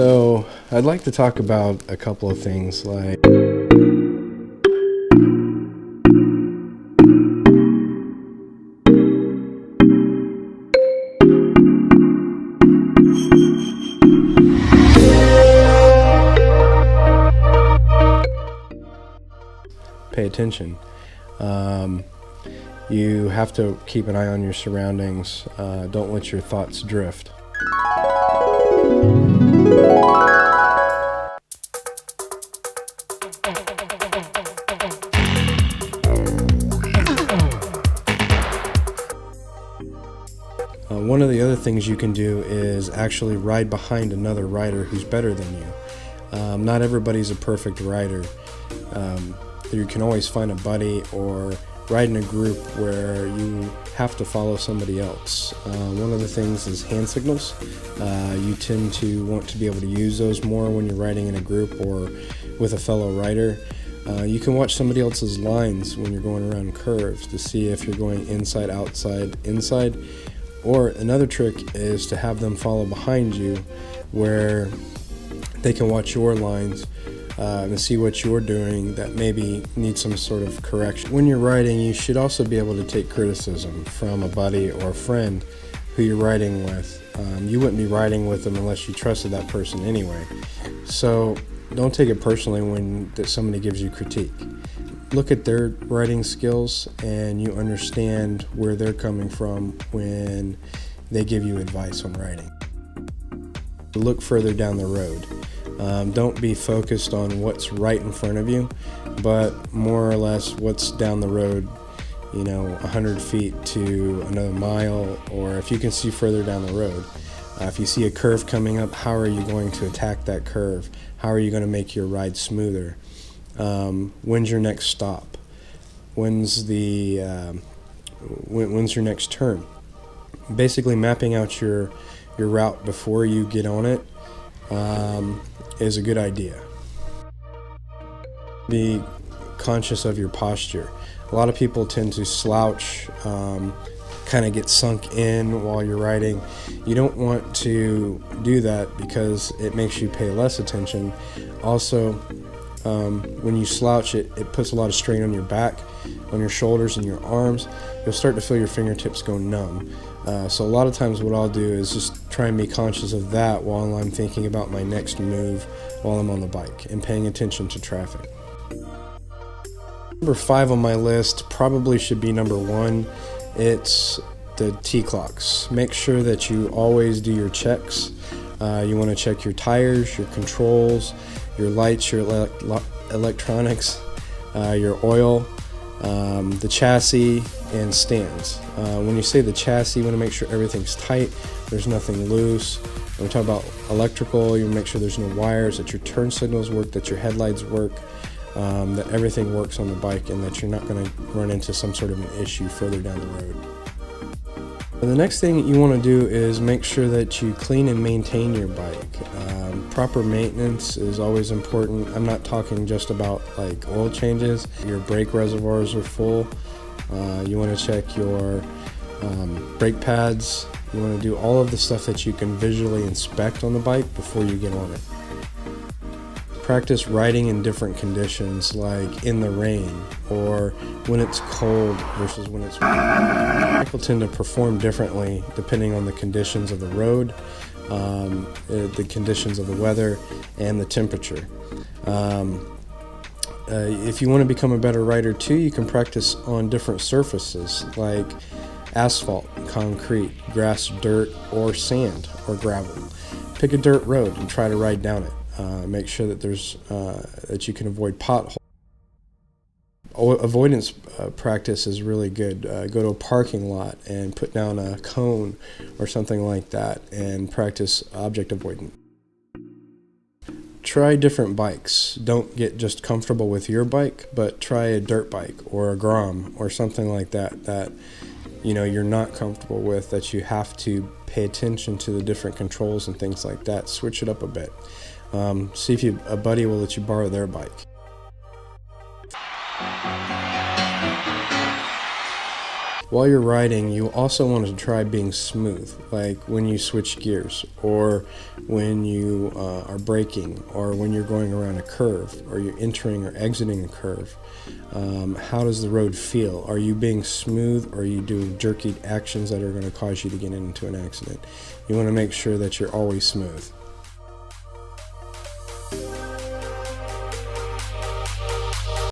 So I'd like to talk about a couple of things like pay attention. You have to keep an eye on your surroundings. Don't let your thoughts drift. One of the other things you can do is actually ride behind another rider who's better than you. Not everybody's a perfect rider. You can always find a buddy or ride in a group where you have to follow somebody else. One of the things is hand signals. You tend to want to be able to use those more when you're riding in a group or with a fellow rider. You can watch somebody else's lines when you're going around curves to see if you're going inside, outside, inside. Or another trick is to have them follow behind you where they can watch your lines and see what you're doing that maybe needs some sort of correction. When you're riding, you should also be able to take criticism from a buddy or a friend who you're riding with. You wouldn't be riding with them unless you trusted that person anyway. So don't take it personally when somebody gives you critique. Look at their riding skills and you understand where they're coming from when they give you advice on riding. Look further down the road. Don't be focused on what's right in front of you, but more or less what's down the road, 100 feet to another mile, or if you can see further down the road. If you see a curve coming up, how are you going to attack that curve? How are you going to make your ride smoother? When's your next stop? When's your next turn? Basically mapping out your route before you get on it is a good idea. Be conscious of your posture. A lot of people tend to slouch, kind of get sunk in while you're riding. You don't want to do that because it makes you pay less attention. Also, when you slouch, it puts a lot of strain on your back, on your shoulders and your arms. You'll start to feel your fingertips go numb. So a lot of times what I'll do is just try and be conscious of that while I'm thinking about my next move while I'm on the bike and paying attention to traffic. Number 5 on my list probably should be number 1. It's the T-clocks. Make sure that you always do your checks. You want to check your tires, your controls, your lights, your electronics, your oil, the chassis, and stands. When you say the chassis, you want to make sure everything's tight, there's nothing loose. When we talk about electrical, you want to make sure there's no wires, that your turn signals work, that your headlights work, that everything works on the bike, and that you're not going to run into some sort of an issue further down the road. The next thing you want to do is make sure that you clean and maintain your bike. Proper maintenance is always important. I'm not talking just about like oil changes. Your brake reservoirs are full. You want to check your brake pads. You want to do all of the stuff that you can visually inspect on the bike before you get on it. Practice riding in different conditions, like in the rain or when it's cold versus when it's warm. People tend to perform differently depending on the conditions of the road, the conditions of the weather, and the temperature. If you want to become a better rider too, you can practice on different surfaces like asphalt, concrete, grass, dirt, or sand or gravel. Pick a dirt road and try to ride down it. Make sure that that you can avoid potholes. Avoidance practice is really good. Go to a parking lot and put down a cone or something like that and practice object avoidance. Try different bikes. Don't get just comfortable with your bike, but try a dirt bike or a Grom or something like that you're not comfortable with, that you have to pay attention to the different controls and things like that. Switch it up a bit. See if a buddy will let you borrow their bike. While you're riding, you also want to try being smooth, like when you switch gears, or when you are braking, or when you're going around a curve, or you're entering or exiting a curve. How does the road feel? Are you being smooth, or are you doing jerky actions that are going to cause you to get into an accident? You want to make sure that you're always smooth.